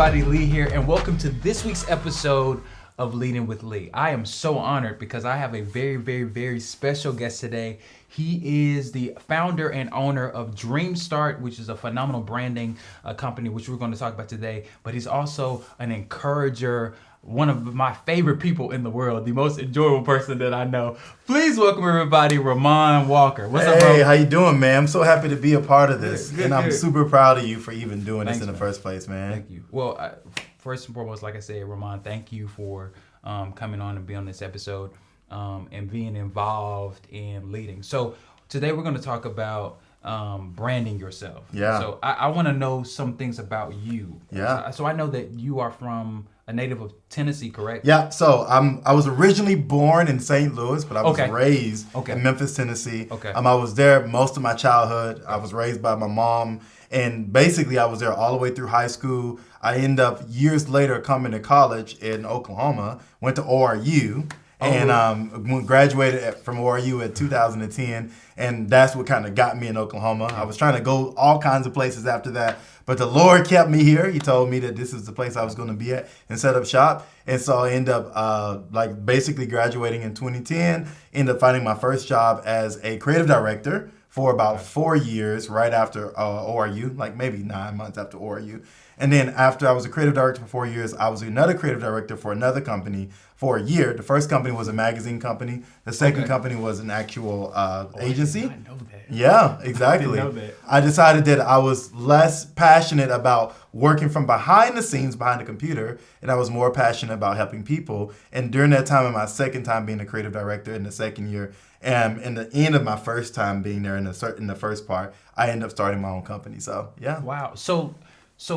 everybody? Lee here, and welcome to this week's episode of Leading with Lee. I am so honored because I have a very, very, very special guest today. He is the founder and owner of DreamStart, which is a phenomenal branding company, which we're going to talk about today. But he's also an encourager, one of my favorite people in the world, the most enjoyable person that I know. Please welcome everybody, Ramond Walker. What's up, bro? Hey, how you doing, man? I'm so happy to be a part of this. Good. I'm super proud of you for even doing this in the first place, man. Thank you. Well, first and foremost, like I said, Ramond, thank you for coming on and being on this episode and being involved in leading. So today we're going to talk about branding yourself. Yeah. So I want to know some things about you. Yeah. So I know that you are from a native of Tennessee, correct? Yeah. So I was originally born in St. Louis, but I was raised in Memphis, Tennessee. Okay. I was there most of my childhood. I was raised by my mom. And basically, I was there all the way through high school. I ended up years later coming to college in Oklahoma, went to ORU, and graduated from ORU in 2010. And that's what kind of got me in Oklahoma. I was trying to go all kinds of places after that, but the Lord kept me here. He told me that this is the place I was going to be at and set up shop. And so I ended up basically graduating in 2010, ended up finding my first job as a creative director for about 4 years right after ORU, like maybe 9 months after ORU. And then after I was a creative director for 4 years, I was another creative director for another company for a year. The first company was a magazine company. The second company was an actual agency. I did not know that. Yeah, exactly. I didn't know that. I decided that I was less passionate about working from behind the scenes, behind the computer, and I was more passionate about helping people. And during that time, in my second time being a creative director in the second year, and in the end of my first time being there in the first part, I ended up starting my own company. So, yeah. Wow. So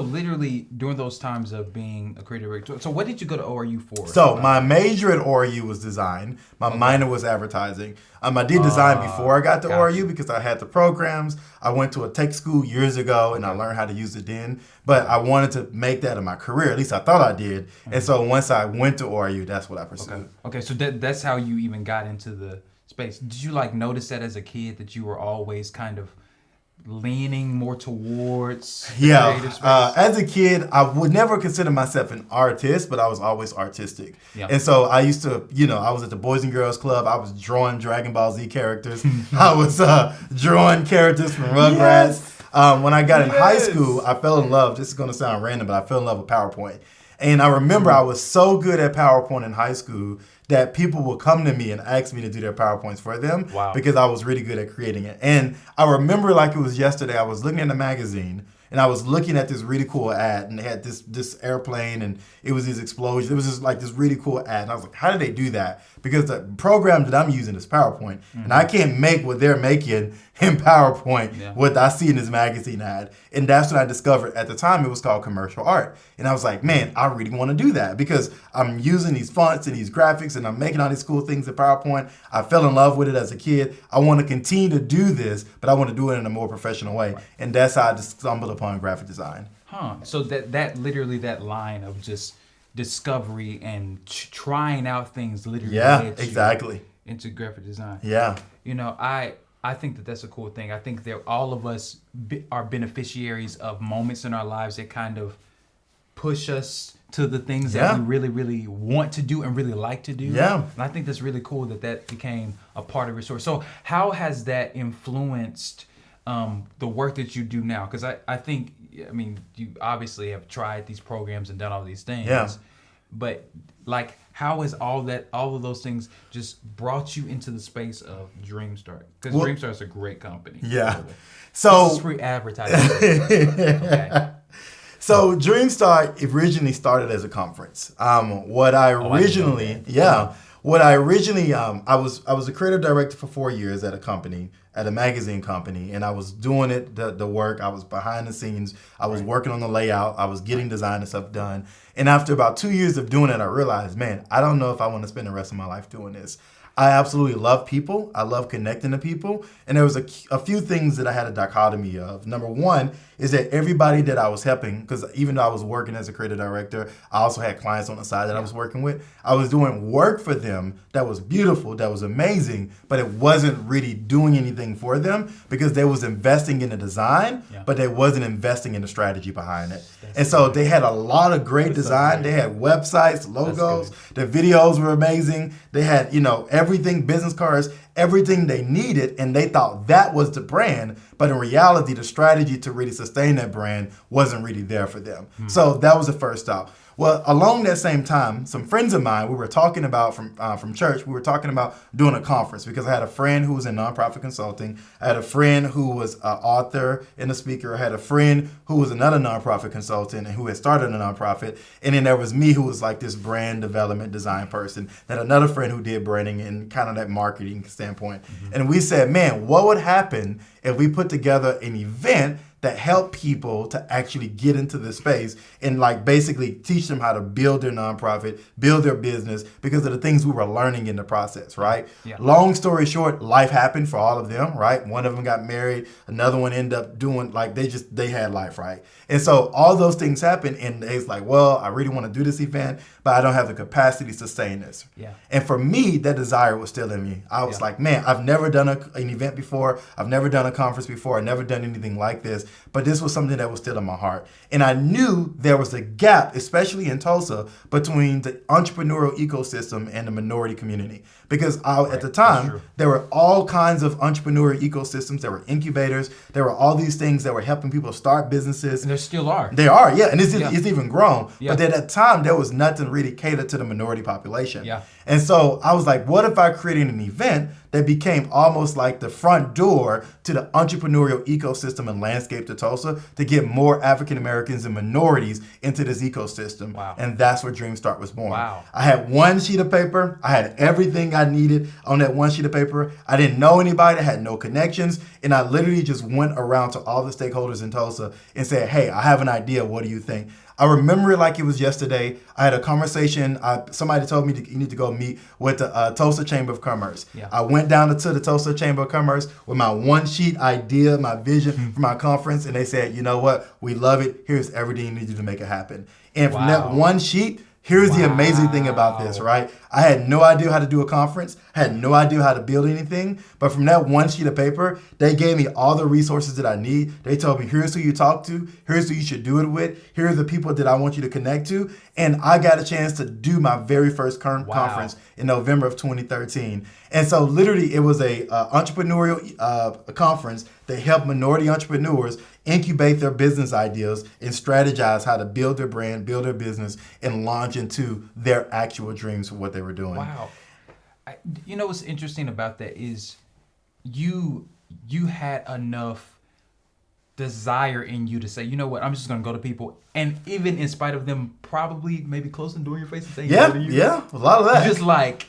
literally during those times of being a creative director, so what did you go to ORU for? So my major at ORU was design. My minor was advertising. I did design before I got to ORU because I had the programs. I went to a tech school years ago and I learned how to use it then. But I wanted to make that in my career. At least I thought I did. And so once I went to ORU, that's what I pursued. Okay. So that's how you even got into the space. Did you notice that as a kid that you were always kind of leaning more towards creative space? As a kid, I would never consider myself an artist, but I was always artistic. Yeah. And so I used to, I was at the Boys and Girls Club. I was drawing Dragon Ball Z characters. I was drawing characters from Rugrats. When I got in high school, I fell in love. This is going to sound random, but I fell in love with PowerPoint. And I remember I was so good at PowerPoint in high school that people would come to me and ask me to do their PowerPoints for them because I was really good at creating it. And I remember like it was yesterday, I was looking at a magazine and I was looking at this really cool ad and they had this airplane and it was these explosions. It was just like this really cool ad. And I was like, how did they do that? Because the program that I'm using is PowerPoint and I can't make what they're making in PowerPoint, what I see in this magazine ad. And that's what I discovered. At the time, it was called commercial art. And I was like, man, I really want to do that because I'm using these fonts and these graphics and I'm making all these cool things in PowerPoint. I fell in love with it as a kid. I want to continue to do this, but I want to do it in a more professional way. Right. And that's how I just stumbled upon graphic design. So that literally that line of just discovery and trying out things literally led you into graphic design. Yeah. I think that that's a cool thing. I think that all of us are beneficiaries of moments in our lives that kind of push us to the things that we really, really want to do and really like to do. Yeah. And I think that's really cool that became a part of your story. So how has that influenced the work that you do now? Because I think, you obviously have tried these programs and done all these things. Yeah. But how has all of those things just brought you into the space of DreamStart? Because DreamStart is a great company. Yeah. So this is free advertising. Okay. So DreamStart originally started as a conference. I was a creative director for 4 years at a company, at a magazine company, and I was doing the work. I was behind the scenes. I was working on the layout. I was getting design and stuff done. And after about 2 years of doing it, I realized, man, I don't know if I want to spend the rest of my life doing this. I absolutely love people. I love connecting to people. And there was a few things that I had a dichotomy of. Number one is that everybody that I was helping, because even though I was working as a creative director, I also had clients on the side that I was working with. I was doing work for them that was beautiful, that was amazing, but it wasn't really doing anything for them because they was investing in the design, but they wasn't investing in the strategy behind it. And so they had a lot of great design. They had websites, logos, the videos were amazing. They had, everything, business cards, everything they needed, and they thought that was the brand. But in reality, the strategy to really sustain that brand wasn't really there for them. So that was the first stop. Well, along that same time, some friends of mine, we were talking about from church, we were talking about doing a conference because I had a friend who was in nonprofit consulting. I had a friend who was an author and a speaker. I had a friend who was another nonprofit consultant and who had started a nonprofit. And then there was me who was like this brand development design person. Then another friend who did branding and kind of that marketing standpoint. And we said, man, what would happen if we put together an event that help people to actually get into the space and like basically teach them how to build their nonprofit, build their business because of the things we were learning in the process, right? Yeah. Long story short, life happened for all of them, right? One of them got married, another one ended up doing like they had life, right? And so all those things happened and it's like, well, I really want to do this event, but I don't have the capacity to sustain this. Yeah. And for me, that desire was still in me. I was like, man, I've never done an event before. I've never done a conference before. I've never done anything like this. But this was something that was still in my heart. And I knew there was a gap, especially in Tulsa, between the entrepreneurial ecosystem and the minority community. Because at the time, there were all kinds of entrepreneurial ecosystems. There were incubators. There were all these things that were helping people start businesses. And there still are. They are, yeah. And it's even grown. Yeah. But at that time, there was nothing really catered to the minority population. Yeah. And so I was like, what if I created an event that became almost like the front door to the entrepreneurial ecosystem and landscape to Tulsa to get more African Americans and minorities into this ecosystem. Wow. And that's where DreamStart was born. Wow. I had one sheet of paper. I had everything I needed on that one sheet of paper. I didn't know anybody. I had no connections. And I literally just went around to all the stakeholders in Tulsa and said, hey, I have an idea. What do you think? I remember it like it was yesterday. I had a conversation. Somebody told me you need to go meet with the Tulsa Chamber of Commerce. Yeah. I went down to the Tulsa Chamber of Commerce with my one sheet idea, my vision for my conference, and they said, you know what? We love it. Here's everything you need to do to make it happen. And from that one sheet, here's the amazing thing about this, right? I had no idea how to do a conference. I had no idea how to build anything. But from that one sheet of paper, they gave me all the resources that I need. They told me, here's who you talk to. Here's who you should do it with. Here are the people that I want you to connect to. And I got a chance to do my very first conference in November of 2013. And so literally it was a entrepreneurial conference that helped minority entrepreneurs incubate their business ideas and strategize how to build their brand, build their business, and launch into their actual dreams for what they were doing. Wow. What's interesting about that is you had enough desire in you to say, you know what, I'm just going to go to people. And even in spite of them probably maybe closing the door in your face and saying, a lot of that. You just like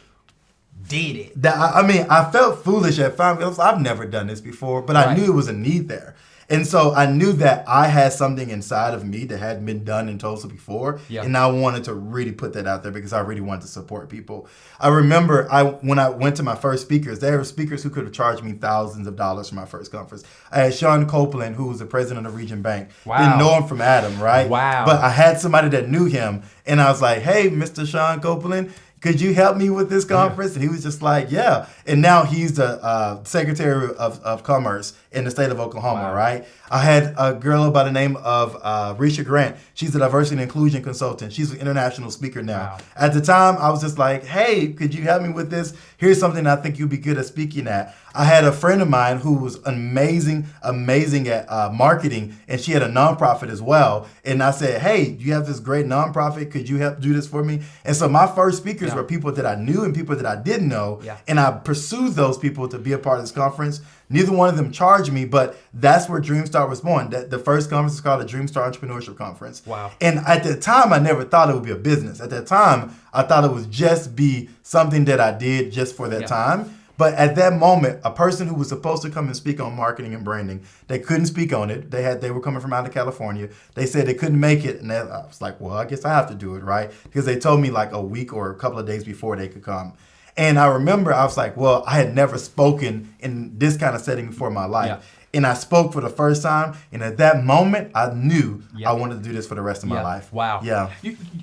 did it. I felt foolish at first because I've never done this before, but I knew it was a need there. And so I knew that I had something inside of me that hadn't been done in Tulsa before. Yep. And I wanted to really put that out there because I really wanted to support people. I remember when I went to my first speakers, there were speakers who could have charged me thousands of dollars for my first conference. I had Sean Copeland, who was the president of Region Bank. Wow. Didn't know him from Adam, right? Wow. But I had somebody that knew him. And I was like, hey, Mr. Sean Copeland, could you help me with this conference? Yeah. And he was just like, yeah. And now he's the Secretary of Commerce in the state of Oklahoma, right? I had a girl by the name of Risha Grant. She's a diversity and inclusion consultant. She's an international speaker now. Wow. At the time, I was just like, hey, could you help me with this? Here's something I think you'd be good at speaking at. I had a friend of mine who was amazing at marketing, and she had a nonprofit as well. And I said, hey, you have this great nonprofit. Could you help do this for me? And so my first speakers were people that I knew and people that I didn't know. Yeah. And I pursued those people to be a part of this conference. Neither one of them charged me, but that's where DreamStart was born. The first conference is called the DreamStart Entrepreneurship Conference. Wow. And at the time, I never thought it would be a business. At that time, I thought it would just be something that I did just for that time. But at that moment, a person who was supposed to come and speak on marketing and branding, they couldn't speak on it. They were coming from out of California. They said they couldn't make it. And I was like, well, I guess I have to do it, right? Because they told me like a week or a couple of days before they could come. And I remember I was like, well, I had never spoken in this kind of setting before in my life. Yeah. And I spoke for the first time. And at that moment, I knew Yeah. I wanted to do this for the rest of my life. Wow. Yeah.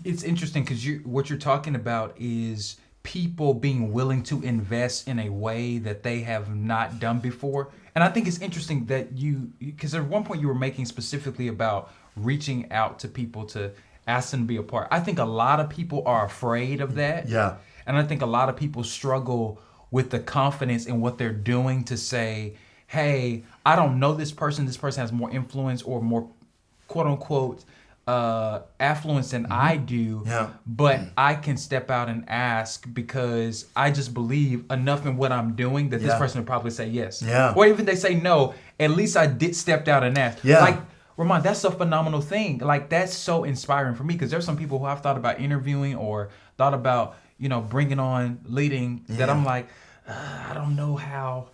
It's interesting because what you're talking about is people being willing to invest in a way that they have not done before. And I think it's interesting that because at one point you were making specifically about reaching out to people to ask them to be a part. I think a lot of people are afraid of that. Yeah. And I think a lot of people struggle with the confidence in what they're doing to say, hey, I don't know this person. This person has more influence or more quote unquote affluence than I do. Yeah. But I can step out and ask because I just believe enough in what I'm doing that this person will probably say yes. Yeah. Or even they say no, at least I did stepped out and asked. Yeah. Like, Ramond, that's a phenomenal thing. Like, that's so inspiring for me because there's some people who I've thought about interviewing or thought about, bringing on leading that I'm like, I don't know how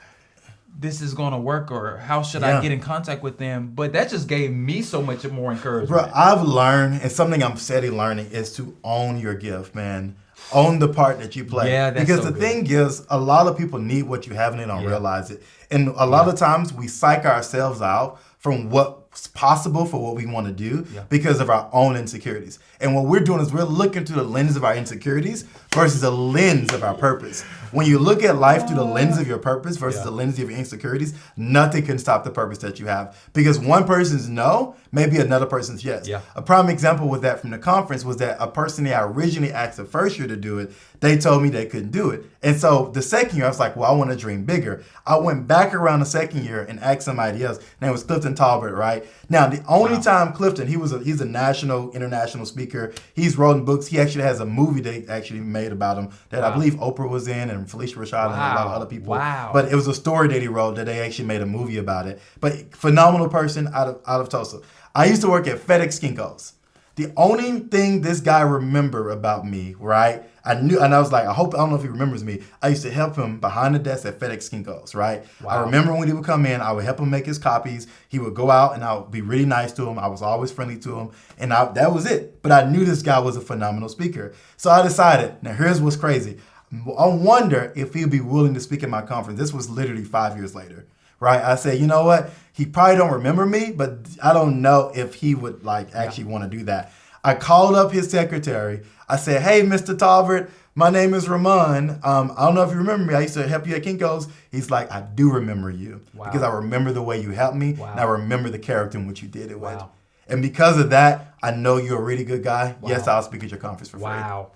this is going to work or how should I get in contact with them. But that just gave me so much more encouragement. Bro, I've learned, and something I'm steady learning is to own your gift, man. Own the part that you play. Yeah, that's because so the good. thing is, a lot of people need what you have and they don't realize it. And a lot of times we psych ourselves out from what's possible for what we want to do because of our own insecurities. And what we're doing is we're looking through the lens of our insecurities versus the lens of our purpose. When you look at life through the lens of your purpose versus the lens of your insecurities, nothing can stop the purpose that you have. Because one person's no may be another person's yes. Yeah. A prime example with that from the conference was that a person that I originally asked the first year to do it, they told me they couldn't do it. And so the second year, I was like, well, I want to dream bigger. I went back around the second year and asked somebody else. Name was Clifton Talbot, right? Now, the only time Clifton, he's a national, international speaker. He's written books. He actually has a movie they actually made about him that I believe Oprah was in and Felicia Rashad and a lot of other people. Wow. But it was a story that he wrote that they actually made a movie about it. But phenomenal person out of Tulsa. I used to work at FedEx Kinko's. The only thing this guy remember about me, right? I knew, and I was like, I don't know if he remembers me. I used to help him behind the desk at FedEx Kinko's, right? Wow. I remember when he would come in, I would help him make his copies. He would go out and I would be really nice to him. I was always friendly to him. And that was it. But I knew this guy was a phenomenal speaker. So I decided, now here's what's crazy. I wonder if he'd be willing to speak at my conference. This was literally 5 years later, right? I said, you know what? He probably don't remember me, but I don't know if he would actually want to do that. I called up his secretary. I said, hey, Mr. Talbot, my name is Ramond. I don't know if you remember me. I used to help you at Kinko's. He's like, I do remember you because I remember the way you helped me. And I remember the character in which you did it with. And because of that, I know you're a really good guy. Yes, I'll speak at your conference for free. Wow.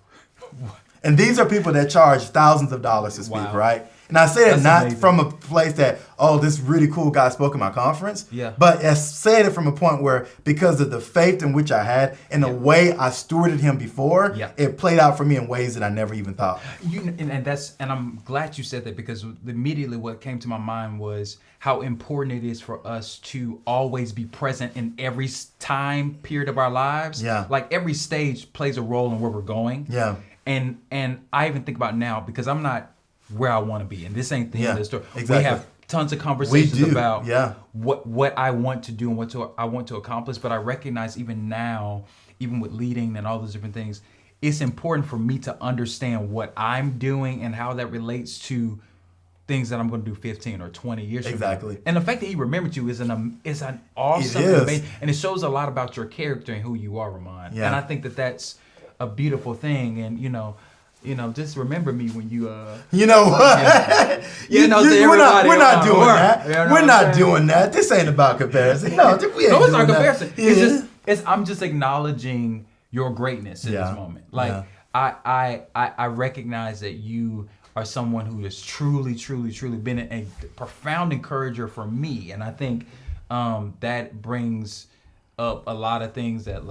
And these are people that charge thousands of dollars to speak, right? And I say that That's not amazing. from a place that, oh, this really cool guy spoke at my conference. Yeah. But I said it from a point where because of the faith in which I had and the way I stewarded him before, it played out for me in ways that I never even thought. And I'm glad you said that because immediately what came to my mind was how important it is for us to always be present in every time period of our lives. Yeah. Like every stage plays a role in where we're going. Yeah. And I even think about now because I'm not where I want to be, and this ain't the end of the story. Exactly. We have tons of conversations about Yeah. what I want to do and I want to accomplish, but I recognize even now, even with leading and all those different things, it's important for me to understand what I'm doing and how that relates to things that I'm going to do 15 or 20 years from now. Exactly. And the fact that he remembered you is an awesome, It is. amazing, and it shows a lot about your character and who you are, Ramond. Yeah. And I think that that's a beautiful thing. And just remember me when you. You know what? We're not doing that. We're not doing that. This ain't about comparison. No, we ain't No, it's doing not comparison. that. I'm just acknowledging your greatness in this moment. Like I recognize that you are someone who has truly, truly, truly been a profound encourager for me, and I think that brings up a lot of things that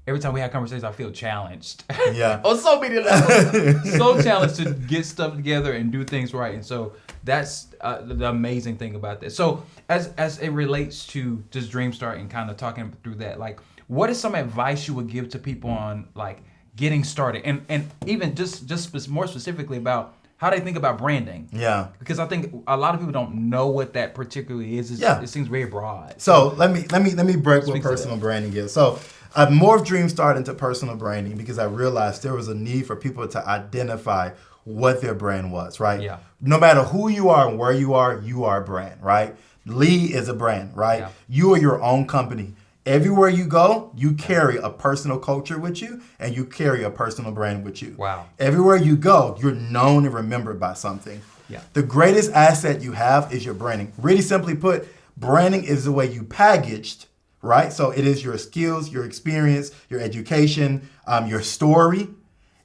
every time we have conversations, I feel challenged. Yeah. On so many levels. So challenged to get stuff together and do things right. And so that's the amazing thing about this. So as it relates to just DreamStart and kind of talking through that, what is some advice you would give to people on getting started? And even just more specifically about how they think about branding. Yeah. Because I think a lot of people don't know what that particularly is. It seems very broad. So let me break what personal branding is. So I morphed DreamStart into personal branding because I realized there was a need for people to identify what their brand was, right? Yeah. No matter who you are and where you are a brand, right? Lee is a brand, right? Yeah. You are your own company. Everywhere you go, you carry a personal culture with you and you carry a personal brand with you. Wow. Everywhere you go, you're known and remembered by something. Yeah. The greatest asset you have is your branding. Really simply put, branding is the way you packaged, right? So it is your skills, your experience, your education, your story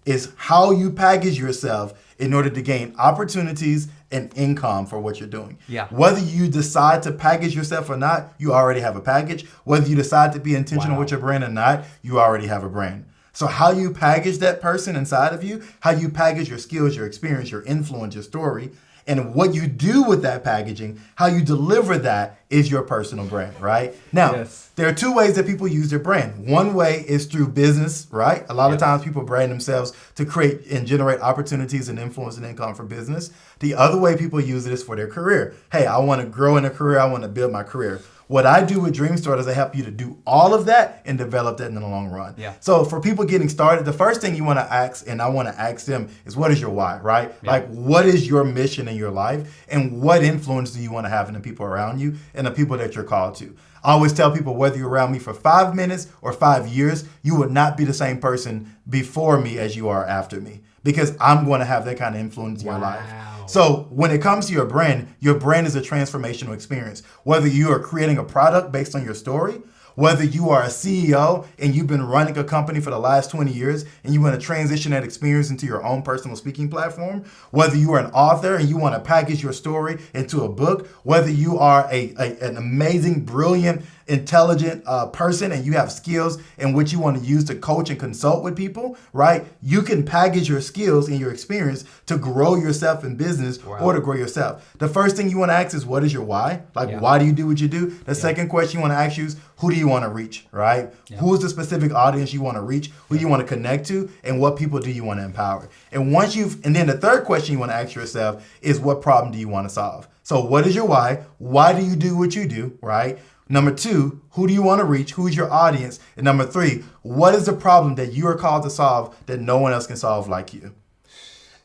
is how you package yourself in order to gain opportunities and income for what you're doing. Yeah. Whether you decide to package yourself or not, you already have a package. Whether you decide to be intentional with your brand or not, you already have a brand. So how you package that person inside of you, how you package your skills, your experience, your influence, your story, and what you do with that packaging, how you deliver that is your personal brand, right? Now, there are two ways that people use their brand. One way is through business, right? A lot of times people brand themselves to create and generate opportunities and influence and income for business. The other way people use it is for their career. Hey, I want to grow in a career. I want to build my career. What I do with DreamStart is I help you to do all of that and develop that in the long run. Yeah. So for people getting started, the first thing you want to ask, and I want to ask them, is what is your why, right? Yeah. Like, what is your mission in your life and what influence do you want to have in the people around you and the people that you're called to? I always tell people, whether you're around me for 5 minutes or 5 years, you will not be the same person before me as you are after me because I'm going to have that kind of influence in your life. So when it comes to your brand is a transformational experience. Whether you are creating a product based on your story, whether you are a CEO and you've been running a company for the last 20 years and you want to transition that experience into your own personal speaking platform, whether you are an author and you want to package your story into a book, whether you are an amazing, brilliant, intelligent person and you have skills in which you want to use to coach and consult with people, right? You can package your skills and your experience to grow yourself in business or to grow yourself. The first thing you want to ask is, what is your why? Why do you do what you do? The second question you want to ask you is, who do you want to reach, right? Who is the specific audience you want to reach? Who you want to connect to? And what people do you want to empower? And then the third question you want to ask yourself is, what problem do you want to solve? So what is your why? Why do you do what you do, right? Number 2, who do you want to reach? Who's your audience? And number 3, what is the problem that you are called to solve that no one else can solve like you?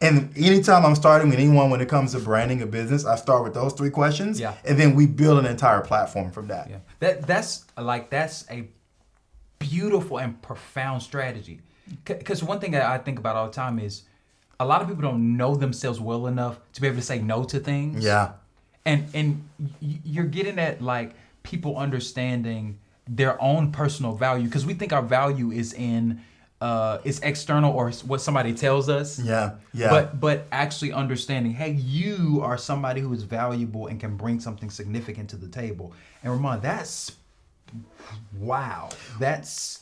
And anytime I'm starting with anyone when it comes to branding a business, I start with those 3 questions. Yeah. And then we build an entire platform from that. Yeah. That's a beautiful and profound strategy. Because one thing that I think about all the time is a lot of people don't know themselves well enough to be able to say no to things. Yeah. And you're getting at people understanding their own personal value, because we think our value is in is external or what somebody tells us. Yeah. But actually understanding, hey, you are somebody who is valuable and can bring something significant to the table. And Ramond, that's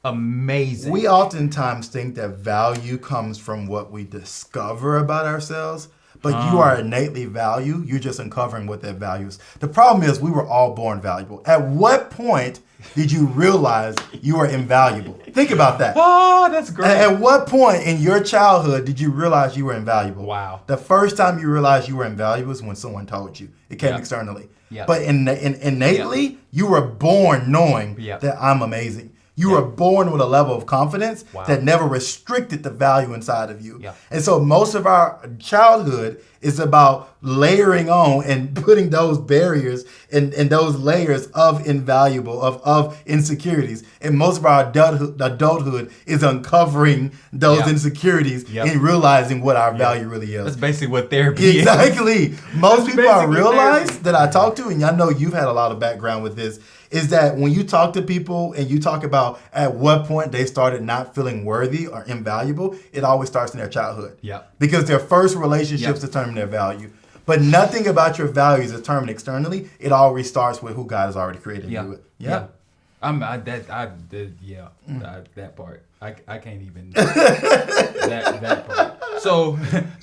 amazing. We oftentimes think that value comes from what we discover about ourselves. But you are innately valued. You're just uncovering what that value is. The problem is we were all born valuable. At what point did you realize you were invaluable? Think about that. Oh, that's great. At what point in your childhood did you realize you were invaluable? Wow. The first time you realized you were invaluable is when someone told you. It came externally. Yep. But innately, you were born knowing that I'm amazing. You were born with a level of confidence that never restricted the value inside of you. Yeah. And so most of our childhood is about layering on and putting those barriers and those layers of invaluable, of insecurities. And most of our adulthood is uncovering those insecurities and realizing what our value really is. That's basically what therapy is. Exactly. Most people I realize that I talk to, and I know you've had a lot of background with this, is that when you talk to people and you talk about at what point they started not feeling worthy or invaluable, it always starts in their childhood. Yeah. Because their first relationships determine their value. But nothing about your value is determined externally. It always starts with who God has already created you with. Yeah. That part. I can't even that part. So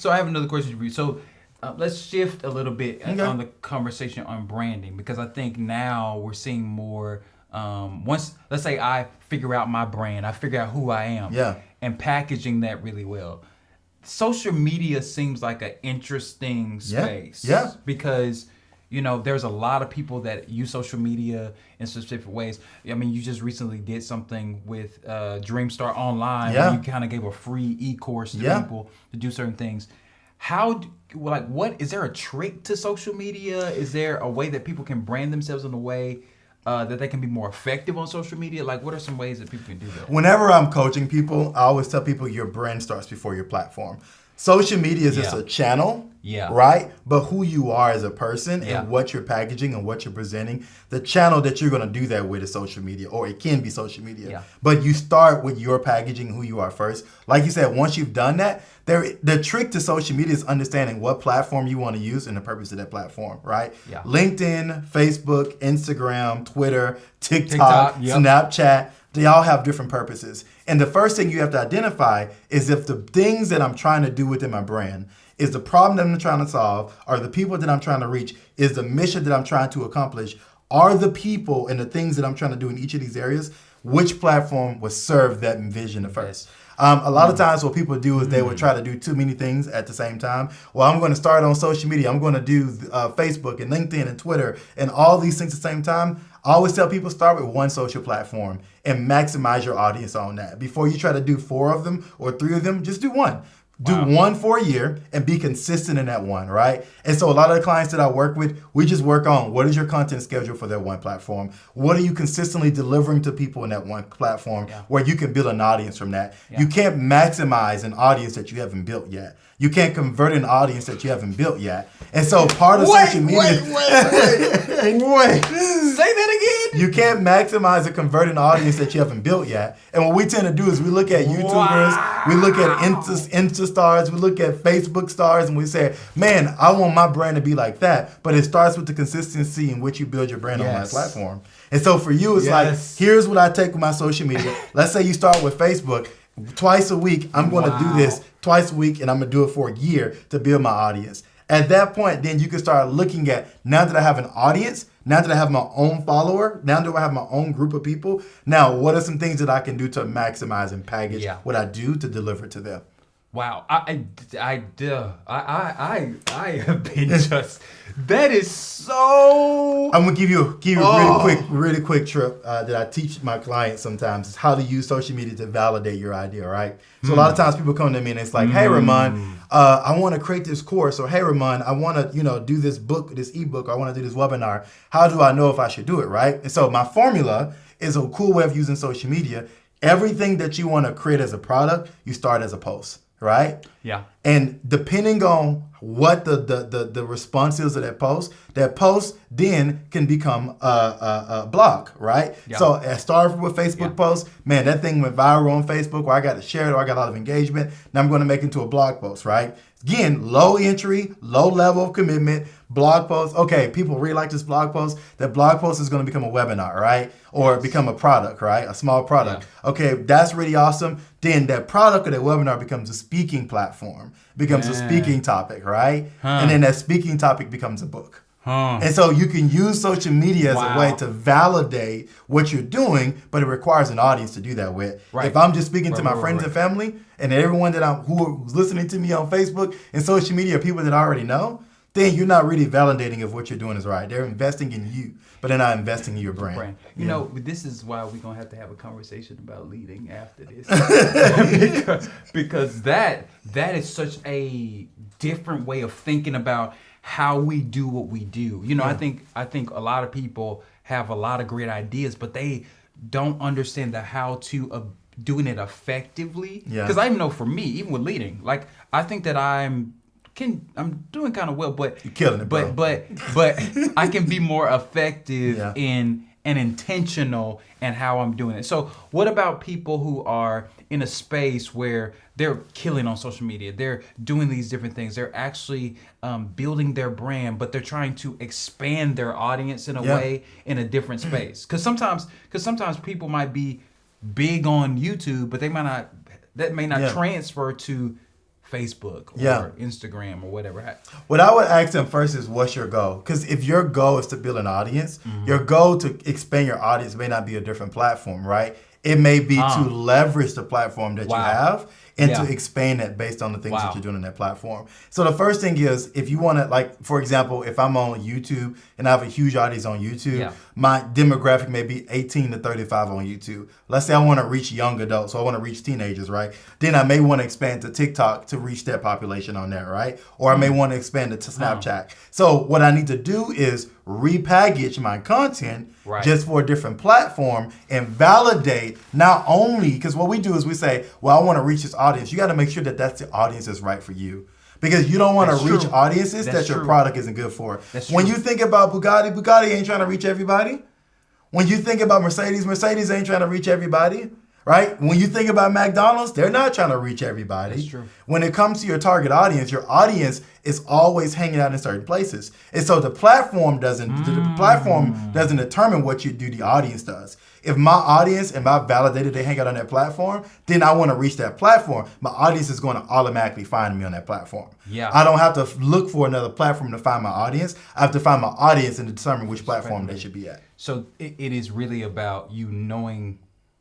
I have another question for you. So let's shift a little bit on the conversation on branding, because I think now we're seeing more. Once, let's say I figure out my brand, I figure out who I am, and packaging that really well. Social media seems like an interesting space, because there's a lot of people that use social media in specific ways. I mean, you just recently did something with DreamStart Online where you kind of gave a free e-course to people to do certain things. What is there a trick to social media? Is there a way that people can brand themselves in a way that they can be more effective on social media? Like, what are some ways that people can do that? Whenever I'm coaching people, I always tell people your brand starts before your platform. Social media is just a channel, right? But who you are as a person and what you're packaging and what you're presenting, the channel that you're going to do that with is social media, or it can be social media. Yeah. But you start with your packaging, who you are first. Like you said, once you've done that, the trick to social media is understanding what platform you want to use and the purpose of that platform, right? Yeah. LinkedIn, Facebook, Instagram, Twitter, TikTok, Snapchat. They all have different purposes. And the first thing you have to identify is if the things that I'm trying to do within my brand is the problem that I'm trying to solve, or the people that I'm trying to reach, is the mission that I'm trying to accomplish, are the people and the things that I'm trying to do in each of these areas, which platform will serve that vision first? A lot of times what people do is they would try to do too many things at the same time. Well, I'm going to start on social media. I'm going to do Facebook and LinkedIn and Twitter and all these things at the same time. I always tell people start with one social platform and maximize your audience on that. Before you try to do 4 of them or 3 of them, just do one. Do one for a year and be consistent in that one, right? And so a lot of the clients that I work with, we just work on what is your content schedule for that one platform? What are you consistently delivering to people in that one platform where you can build an audience from that? You can't maximize an audience that you haven't built yet. You can't convert an audience that you haven't built yet. And so part of social media... Wait. Say that again. You can't maximize a converting audience that you haven't built yet. And what we tend to do is we look at YouTubers, we look at Insta stars, we look at Facebook stars, and we say, man, I want my brand to be like that. But it starts with the consistency in which you build your brand on that platform. And so for you, it's like, here's what I take with my social media. Let's say you start with Facebook. Twice a week, I'm going to do this twice a week, and I'm going to do it for a year to build my audience. At that point, then you can start looking at, now that I have an audience, now that I have my own follower, now that I have my own group of people, now what are some things that I can do to maximize and package what I do to deliver to them? Wow, I have been just, that is so. I'm gonna give you a really quick trip that I teach my clients sometimes is how to use social media to validate your idea, right? So a lot of times people come to me and it's like, hey Ramond, I want to create this course, or hey Ramond, I want to do this book, this ebook, or I want to do this webinar. How do I know if I should do it, right? And so my formula is a cool way of using social media. Everything that you want to create as a product, you start as a post. Right? Yeah. And depending on what the response is to that post then can become a blog, right? Yeah. So I started with Facebook post. Man, that thing went viral on Facebook, or I got to share it, or I got a lot of engagement. Now I'm going to make it into a blog post, right? Again, low entry, low level of commitment, blog post. Okay, people really like this blog post. That blog post is going to become a webinar, right? Or become a product, right? A small product. Yeah. Okay, that's really awesome. Then that product or that webinar becomes a speaking platform, becomes a speaking topic, right? And then that speaking topic becomes a book. And so you can use social media as a way to validate what you're doing, but it requires an audience to do that with. Right. If I'm just speaking to my friends and family, and everyone who's listening to me on Facebook and social media are people that I already know, then you're not really validating if what you're doing is right. They're investing in you, but they're not investing in your brand. You know, this is why we're going to have a conversation about leading after this. because that is such a different way of thinking about how we do what we do. You know, I think a lot of people have a lot of great ideas, but they don't understand the how to of doing it effectively. Because I know for me, even with leading, like I think that I'm doing kind of well, but you're killing it, bro. But I can be more effective in and intentional in how I'm doing it. So what about people who are in a space where they're killing on social media? They're doing these different things. They're actually building their brand, but they're trying to expand their audience in a way in a different space. Because sometimes people might be big on YouTube, but they might not. That may not transfer to Facebook or Instagram or whatever. What I would ask them first is, what's your goal? Because if your goal is to build an audience, your goal to expand your audience may not be a different platform, right? It may be to leverage the platform that you have and to expand that based on the things that you're doing on that platform. So the first thing is, if you want to, like, for example, if I'm on YouTube and I have a huge audience on YouTube, my demographic may be 18 to 35 on YouTube. Let's say I want to reach young adults, so I want to reach teenagers, right? Then I may want to expand to TikTok to reach that population on there, right? Or I may want to expand it to Snapchat. So what I need to do is repackage my content just for a different platform and validate not only, because what we do is we say, well, I want to reach this audience. You got to make sure that that's the audience that's right for you. Because you don't want to reach audiences that your product isn't good for. When you think about Bugatti ain't trying to reach everybody. When you think about Mercedes ain't trying to reach everybody. Right? When you think about McDonald's, they're not trying to reach everybody. That's true. When it comes to your target audience, your audience is always hanging out in certain places. And so the platform doesn't determine what you do, the audience does. If my audience and my validated they hang out on that platform, then I want to reach that platform. My audience is going to automatically find me on that platform. Yeah. I don't have to look for another platform to find my audience. I have to find my audience and determine which platform they should be at. So it is really about you knowing,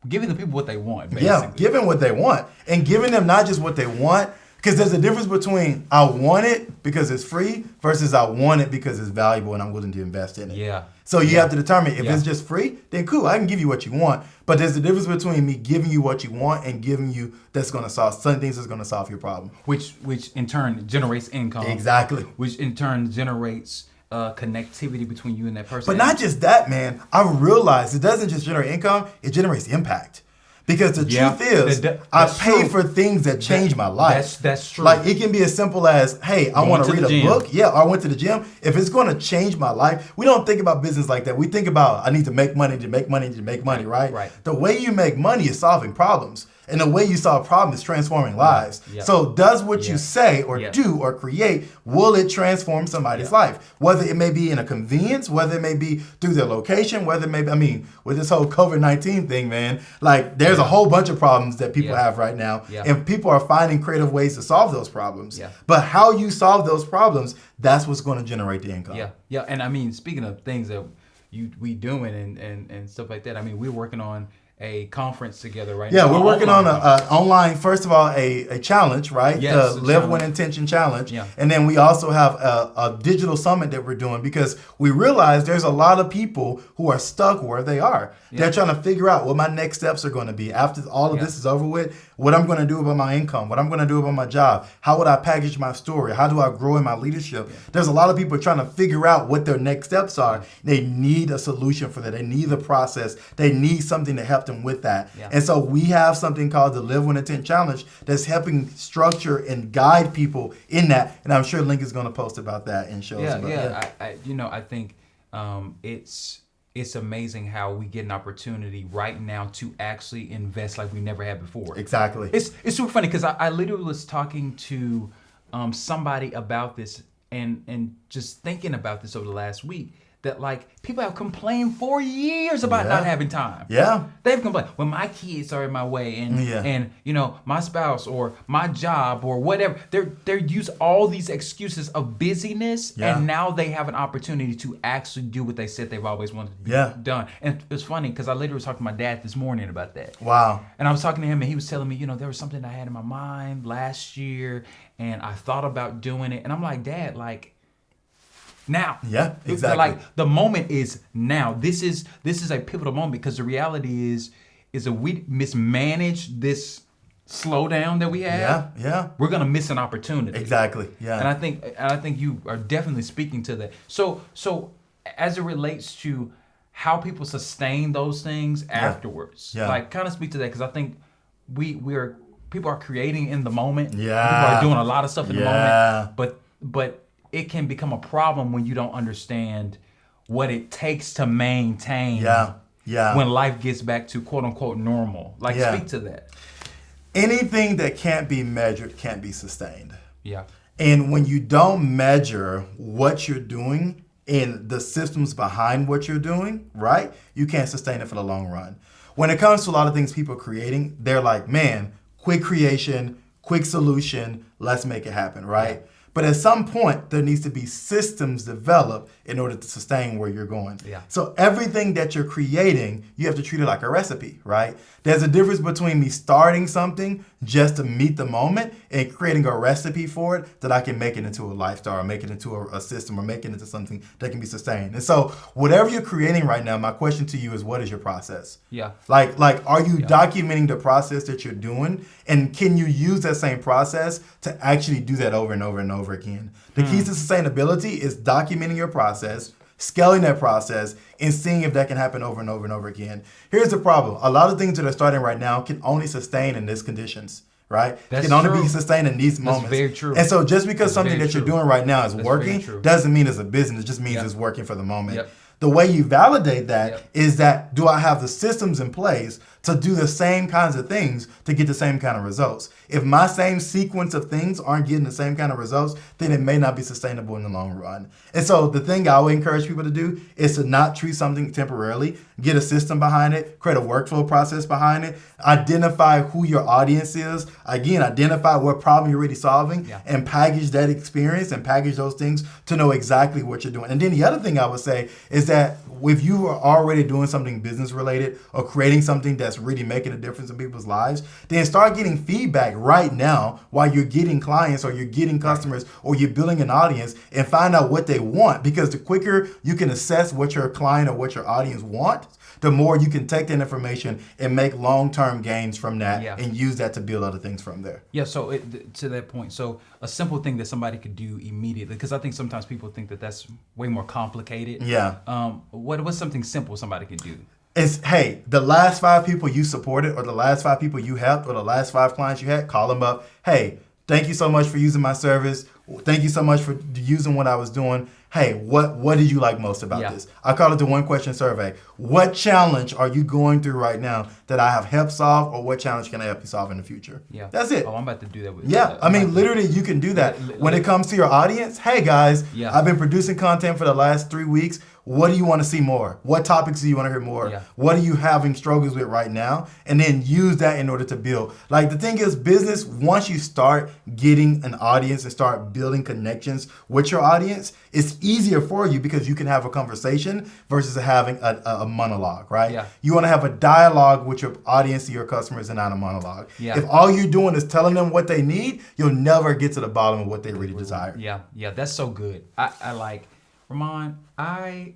giving the people what they want, basically. Yeah, giving what they want. And giving them not just what they want, because there's a difference between I want it because it's free versus I want it because it's valuable and I'm willing to invest in it. Yeah. So you have to determine if it's just free, then cool, I can give you what you want. But there's a difference between me giving you what you want and giving you that's going to solve some things that's going to solve your problem. Which in turn generates income. Exactly. Which in turn generates connectivity between you and that person. But not just that, man. I realized it doesn't just generate income, it generates impact. Because the truth is, I pay for things that change my life. That's true. Like, it can be as simple as, hey, I want to read a book. Yeah, or I went to the gym. If it's going to change my life, we don't think about business like that. We think about, I need to make money, right? Right. The way you make money is solving problems. And the way you solve problems is transforming lives. Yeah. So does what you say or do or create, will it transform somebody's life? Whether it may be in a convenience, whether it may be through their location, whether it may be, I mean, with this whole COVID-19 thing, man, like there's a whole bunch of problems that people have right now. Yeah. And people are finding creative ways to solve those problems. Yeah. But how you solve those problems, that's what's going to generate the income. Yeah. Yeah. And I mean, speaking of things that we doing and stuff like that, I mean, we're working on a conference together right now. Yeah, we're working on an online, first of all, a challenge, right? Yes, the Live with Intention challenge. Yeah. And then we also have a digital summit that we're doing because we realize there's a lot of people who are stuck where they are. Yeah. They're trying to figure out what my next steps are going to be after all of this is over with, what I'm going to do about my income, what I'm going to do about my job, how would I package my story, how do I grow in my leadership. Yeah. There's a lot of people trying to figure out what their next steps are. They need a solution for that. They need a process. They need something to help them with that. Yeah. And so we have something called the Live with Intent Challenge that's helping structure and guide people in that. And I'm sure Link is going to post about that and show us about that. I think it's amazing how we get an opportunity right now to actually invest like we never had before. Exactly. It's super funny because I literally was talking to somebody about this and just thinking about this over the last week. That like people have complained for years about not having time. Yeah, they've complained when my kids are in my way and you know my spouse or my job or whatever. They're use all these excuses of busyness, and now they have an opportunity to actually do what they said they've always wanted to be done. And it's funny because I literally was talking to my dad this morning about that. Wow. And I was talking to him and he was telling me, you know, there was something I had in my mind last year and I thought about doing it, and I'm like, Dad, like. Now. Yeah, exactly. Like the moment is now. This is a pivotal moment because the reality is if we mismanage this slowdown that we have, we're gonna miss an opportunity. Exactly. Yeah. And I think you are definitely speaking to that. So as it relates to how people sustain those things afterwards, like kind of speak to that because I think people are creating in the moment. Yeah. People are doing a lot of stuff in the moment. But it can become a problem when you don't understand what it takes to maintain when life gets back to quote unquote normal. Like speak to that. Anything that can't be measured can't be sustained. Yeah. And when you don't measure what you're doing and the systems behind what you're doing, right, you can't sustain it for the long run. When it comes to a lot of things people are creating, they're like, man, quick creation, quick solution, let's make it happen, right? But at some point, there needs to be systems developed in order to sustain where you're going. Yeah. So everything that you're creating, you have to treat it like a recipe, right? There's a difference between me starting something just to meet the moment and creating a recipe for it that I can make it into a lifestyle or make it into a system or make it into something that can be sustained. And so whatever you're creating right now, my question to you is, what is your process? Yeah. Like, are you documenting the process that you're doing? And can you use that same process to actually do that over and over and over again? The keys to sustainability is documenting your process, scaling that process, and seeing if that can happen over and over and over again. Here's the problem. A lot of things that are starting right now can only sustain in these conditions, right? That's can only true. be sustained in these moments. That's very true. And so just because That's something very that you're true. doing right now is That's very working true. doesn't mean it's a business. It just means Yep. it's working for the moment. Yep. The way you validate that Yep. is that, do I have the systems in place to do the same kinds of things to get the same kind of results? If my same sequence of things aren't getting the same kind of results, then it may not be sustainable in the long run. And so the thing I would encourage people to do is to not treat something temporarily, get a system behind it, create a workflow process behind it, identify who your audience is, again, identify what problem you're already solving, and package that experience and package those things to know exactly what you're doing. And then the other thing I would say is that if you are already doing something business related or creating something that's really making a difference in people's lives, then start getting feedback right now while you're getting clients or you're getting customers or you're building an audience, and find out what they want. Because the quicker you can assess what your client or what your audience wants, the more you can take that information and make long-term gains from that and use that to build other things from there. Yeah, so to that point, so a simple thing that somebody could do immediately, because I think sometimes people think that that's way more complicated. Yeah. What's something simple somebody could do? It's, hey, the last 5 people you supported or the last 5 people you helped or the last 5 clients you had, call them up. Hey, thank you so much for using my service. Thank you so much for using what I was doing. Hey, what did you like most about this? I call it the 1-question survey. What challenge are you going through right now that I have helped solve, or what challenge can I help you solve in the future? Yeah. That's it. Oh, I'm about to do that with I mean, literally, you can do that. When it comes to your audience, hey, guys, I've been producing content for the last 3 weeks. What do you want to see more? What topics do you want to hear more? What are you having struggles with right now? And then use that in order to build. Like, the thing is, business, once you start getting an audience and start building connections with your audience, it's easier for you because you can have a conversation versus having a monologue, right? You want to have a dialogue with your audience, your customers, and not a monologue. If all you're doing is telling them what they need, you'll never get to the bottom of what they really desire. Yeah, that's so good. I like, Ramond, I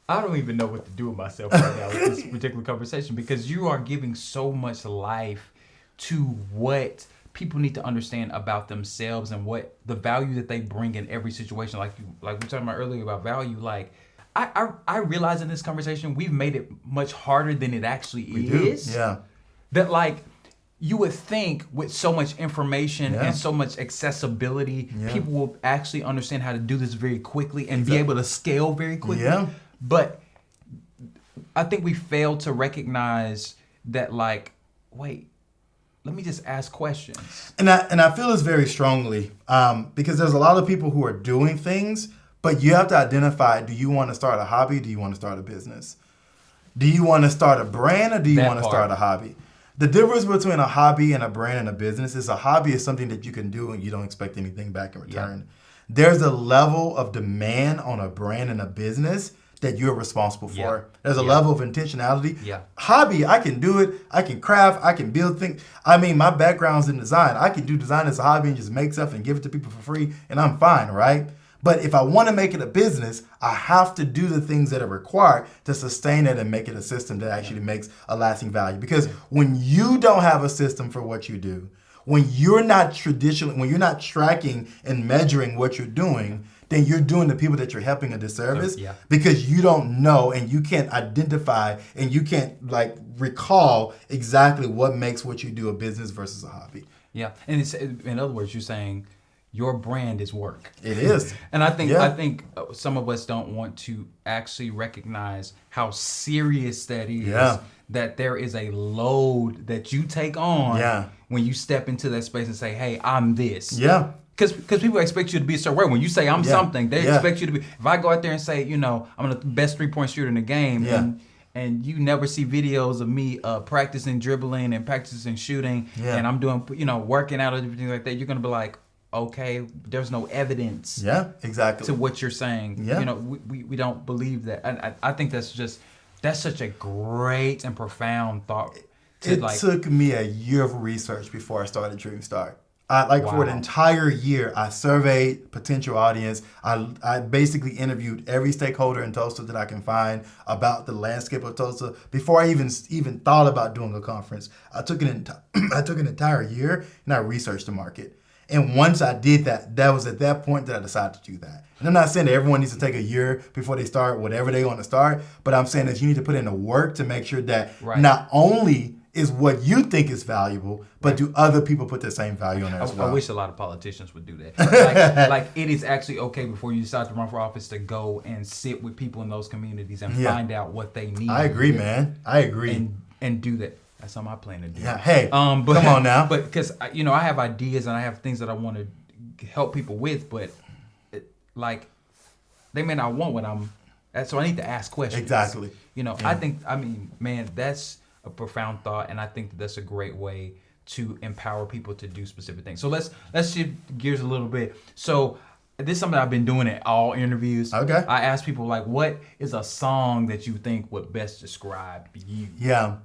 don't even know what to do with myself right now with this particular conversation, because you are giving so much life to what people need to understand about themselves and what the value that they bring in every situation. Like we were talking about earlier about value. Like I realize in this conversation we've made it much harder than it actually is. That, like, you would think with so much information and so much accessibility, people will actually understand how to do this very quickly and be able to scale very quickly. But I think we fail to recognize that, like, wait, let me just ask questions. And I feel this very strongly because there's a lot of people who are doing things, but you have to identify, do you want to start a hobby? Do you want to start a business? Do you want to start a brand, or do you want to start a hobby? The difference between a hobby and a brand and a business is a hobby is something that you can do and you don't expect anything back in return. There's a level of demand on a brand and a business that you're responsible for. There's a level of intentionality. Hobby, I can do it. I can craft. I can build things. I mean, my background's in design. I can do design as a hobby and just make stuff and give it to people for free, and I'm fine, right? But if I want to make it a business, I have to do the things that are required to sustain it and make it a system that actually makes a lasting value. Because when you don't have a system for what you do, when you're not tracking and measuring what you're doing, then you're doing the people that you're helping a disservice because you don't know and you can't identify and you can't, like, recall exactly what makes what you do a business versus a hobby. Yeah, and it's, in other words, you're saying your brand is work. It is. And I think some of us don't want to actually recognize how serious that is. That there is a load that you take on when you step into that space and say, hey, I'm this. Because people expect you to be a certain way. When you say I'm something, they expect you to be. If I go out there and say, you know, I'm the best 3-point shooter in the game, and you never see videos of me practicing dribbling and practicing shooting, and I'm doing, you know, working out and everything like that, you're gonna be like, okay, there's no evidence Yeah, exactly. to what you're saying. Yeah. You know, we don't believe that. And I think that's such a great and profound thought. It took me a year of research before I started DreamStart. For an Wow. entire year, I surveyed potential audience. I basically interviewed every stakeholder in Tulsa that I can find about the landscape of Tulsa before I even thought about doing a conference. I took an entire year and I researched the market. And once I did that, that was at that point that I decided to do that. And I'm not saying that everyone needs to take a year before they start whatever they want to start, but I'm saying that you need to put in the work to make sure that not only is what you think is valuable, but do other people put the same value on it as well? I wish a lot of politicians would do that. Like it is actually okay before you decide to run for office to go and sit with people in those communities and find out what they need. I agree, man. I agree. And do that. That's something I plan to do. Yeah. Hey, but, come on now. But because I have ideas and I have things that I want to help people with, but they may not want what I'm. So I need to ask questions. Exactly. I mean, man, that's a profound thought, and I think that's a great way to empower people to do specific things. So let's shift gears a little bit. So this is something I've been doing at all interviews. Okay. I ask people what is a song that you think would best describe you? Yeah.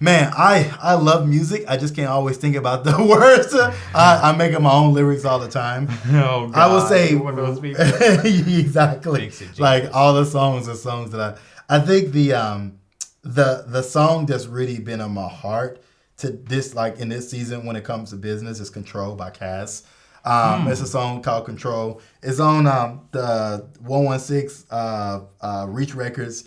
Man, I love music. I just can't always think about the words. I make up my own lyrics all the time. Oh, God. I will say one of those people. Exactly. Like all the songs are songs that I think the song that's really been on my heart to this, like in this season when it comes to business, is Control by Cass. It's a song called Control. It's on the 116 Reach Records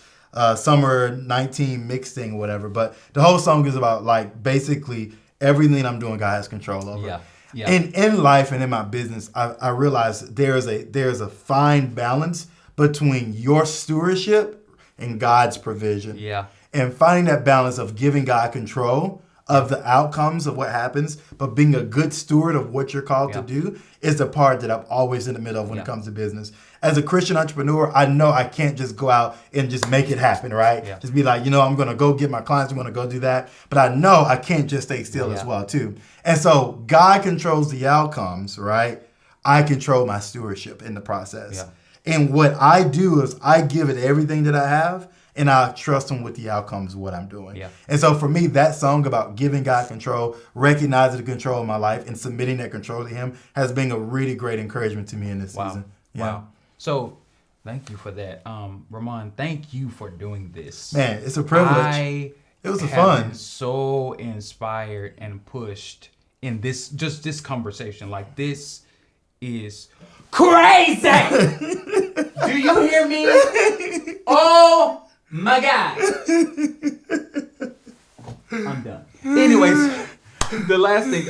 Summer 19 mix thing or whatever. But the whole song is about like basically everything I'm doing, God has control over. Yeah. Yeah. In life and in my business, I realize there's a fine balance between your stewardship and God's provision. Yeah. And finding that balance of giving God control of the outcomes of what happens, but being a good steward of what you're called to do is the part that I'm always in the middle of when it comes to business. As a Christian entrepreneur, I know I can't just go out and just make it happen, right? Yeah. Just be like, I'm going to go get my clients, I'm going to go do that. But I know I can't just stay still as well, too. And so God controls the outcomes, right? I control my stewardship in the process. Yeah. And what I do is I give it everything that I have, and I trust him with the outcomes of what I'm doing. Yeah. And so for me, that song about giving God control, recognizing the control of my life, and submitting that control to him has been a really great encouragement to me in this season. Yeah. Wow. So thank you for that. Ramond, thank you for doing this. Man, it's a privilege. It was fun. Been so inspired and pushed in this conversation. Like, this is crazy. Do you hear me? Oh my God. I'm done. Anyways, the last thing,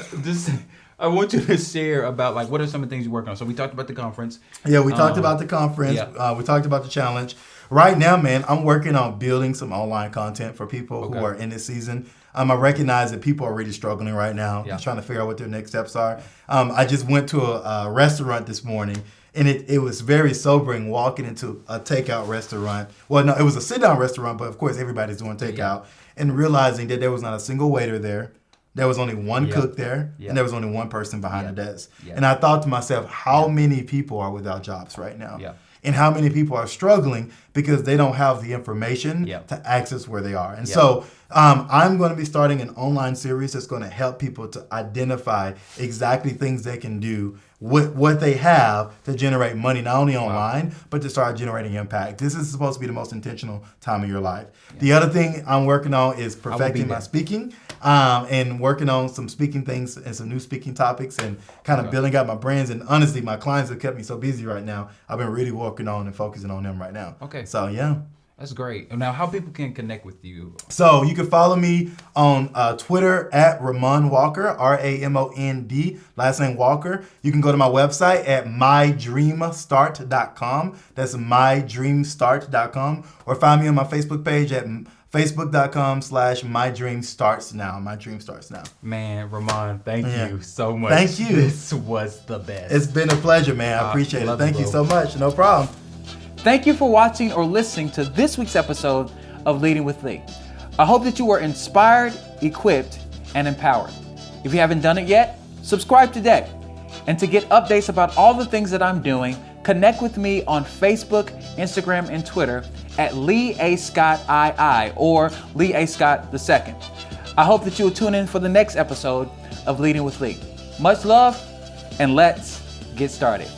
I want you to share about what are some of the things you're working on. So we talked about the conference. Yeah, we talked about the conference. Yeah. We talked about the challenge. Right now, man, I'm working on building some online content for people who are in this season. I recognize that people are really struggling right now, just trying to figure out what their next steps are. I just went to a restaurant this morning, and it was very sobering walking into a takeout restaurant. Well, no, it was a sit-down restaurant, but of course everybody's doing takeout, and realizing that there was not a single waiter there. There was only one cook there, and there was only one person behind the desk. And I thought to myself, how many people are without jobs right now? And how many people are struggling because they don't have the information to access where they are. And so I'm going to be starting an online series that's going to help people to identify exactly things they can do with what they have to generate money, not only online, but to start generating impact. This is supposed to be the most intentional time of your life. The other thing I'm working on is perfecting my speaking. And working on some speaking things and some new speaking topics and kind of building out my brands. And honestly, my clients have kept me so busy right now. I've been really working on and focusing on them right now. Okay. So, yeah. That's great. Now, how people can connect with you? So, you can follow me on Twitter at Ramond Walker, RAMOND, last name Walker. You can go to my website at mydreamstart.com. That's mydreamstart.com. Or find me on my Facebook page at Facebook.com/MyDreamStartsNow. My Dream Starts Now. Man, Ramond, thank you so much. Thank you. This was the best. It's been a pleasure, man. I appreciate it. Thank you so much. No problem. Thank you for watching or listening to this week's episode of Leading with Lee. I hope that you were inspired, equipped, and empowered. If you haven't done it yet, subscribe today. And to get updates about all the things that I'm doing, connect with me on Facebook, Instagram, and Twitter at Lee A. Scott II or Lee A. Scott II. I hope that you will tune in for the next episode of Leading with Lee. Much love, and let's get started.